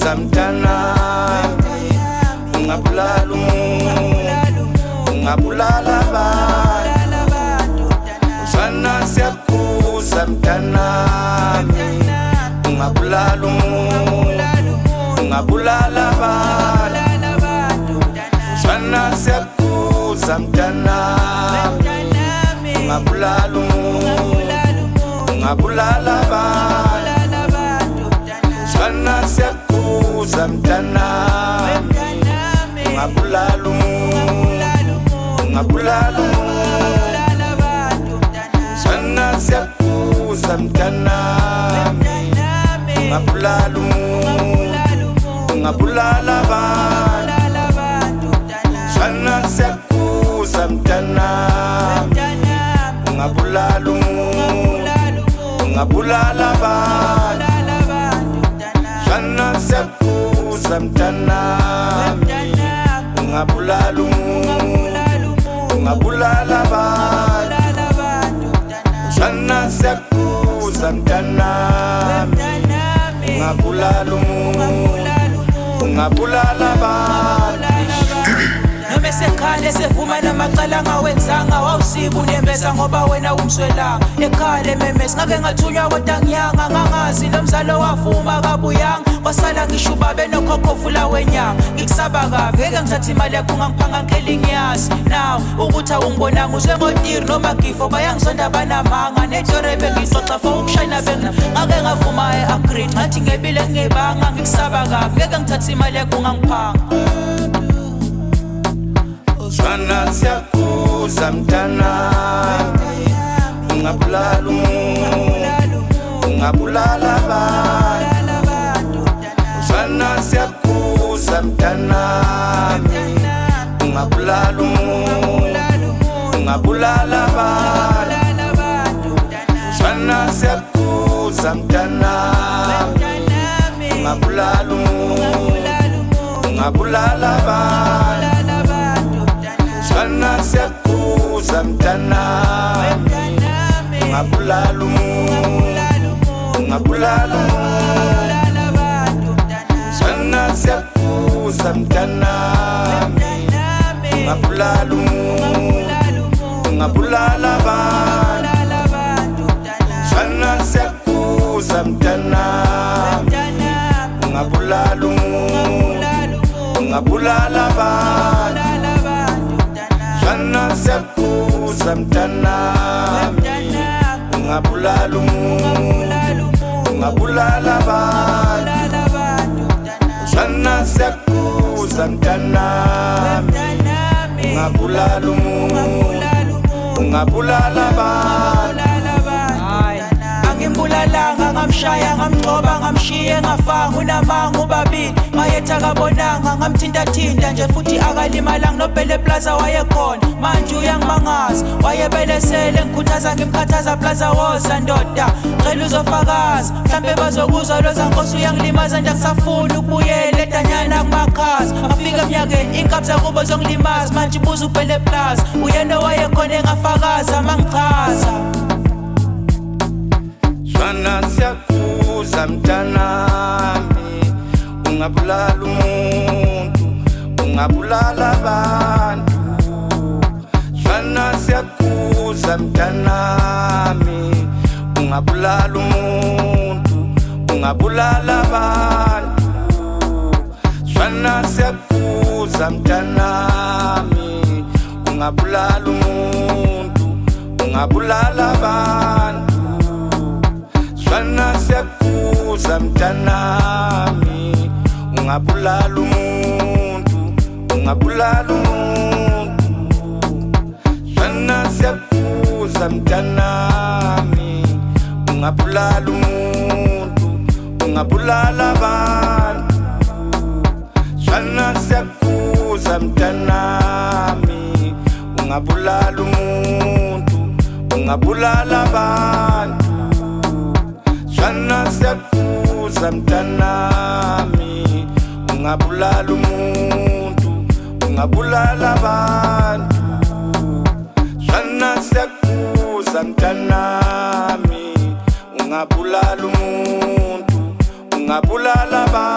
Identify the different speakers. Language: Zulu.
Speaker 1: mtanami, ungabulala umuntu, ungabulala abantu. Uzwana siyakuza mtanami, ungabulala umuntu, ungabulala abantu. Uzwana siyakuza mtanami, ungabulala umuntu, ungabulala abantu. Uzwana siyakuza mtanami, ungabulala umuntu, ungabulala abantu. Uzwana siyakuza mtanami, ungabulala umuntu, ungabulala abantu. Uzwana siyakuza mtanami, ungabulala umuntu, ungabulala abantu. Uzwana siyakuza mtanami, ungabulala umuntu, ungabulala abantu. Uzwana siyakuza mtanami, ungabulala umuntu, ungabulala abantu.
Speaker 2: Noma esekhale sevuma namacala angawenzanga, wawusiba unembeza ngoba wena umswelanga. Ekhale memes ngake ngathunywa kodwa ngiyanga, ngangazi lo mzalo wavuma kabuyanga. Wasala ngisho ubabe nokhokho vula wenyanga. Ngikusaba kabi ngeke ngithathe imali yakho ungangiphanga ngikeli ngiyazi. Now ukuthi awungibonanga uzwe ngotiri noma gifo bayangisonda banamanga. Nedore bengixoxa for ukushayina bengina ngake ngavuma agree ngathi ngebile ngebanga. Ngikusaba kabi ngeke ngithathe imali yakho ungangiphanga.
Speaker 1: Uzwana siyakuza mtanami, ungabulala umuntu, ungabulala abantu. Uzwana siyakuza mtanami, ungabulala umuntu, ungabulala abantu. Uzwana siyakuza mtanami, ungabulala umuntu, ungabulala abantu. Uzwana siyakuza mtanami, ungabulala umuntu, ungabulala abantu. Uzwana siyakuza mtanami, ungabulala umuntu, ungabulala abantu. Uzwana siyakuza mtanami, ungabulala umuntu, ungabulala abantu. Uzwana siyakuza mtanami, ungabulala umuntu, ungabulala abantu. Uzwana siyakuza mtanami, ungabulala umuntu, ungabulala abantu.
Speaker 2: Angimbulalanga ngamshaya ngamgcoba ngamshiye ngafanga unamanga ubabili. Mayetha kabonanga ngamthintathinta nje futhi akalimalanga. Nobhele plaza wayekhona manje uyangimangaza. Wayebelesele ngikhuthaza ngimkhathaza plaza woza ndoda cela uzofakaza. Mhlambe bazokuzwa loza nkosi uyangilimaza nje ngisafuna ukubuyela edanyana kumakhaza. Ngafika eminyakeni inkabza kubo zongilimaza manje buza ubhele plaza. Uyena wayekhona engafakaza mangichaza.
Speaker 1: Uzwana siyakuza mtanami, ungabulala umuntu, ungabulala abantu. Uzwana siyakuza mtanami, ungabulala umuntu, ungabulala abantu. Uzwana siyakuza mtanami, ungabulala umuntu, ungabulala abantu. Uzwana siyakuza mtanami, ungabulala umuntu, ungabulala umuntu. Uzwana siyakuza mtanami, ungabulala umuntu, ungabulala abantu. Uzwana siyakuza mtanami, ungabulala umuntu, ungabulala abantu. Uzwana siyakuza mtanami, ungabulala umuntu, ungabulala abantu. Uzwana siyakuza mtanami, ungabulala umuntu, ungabulala abantu.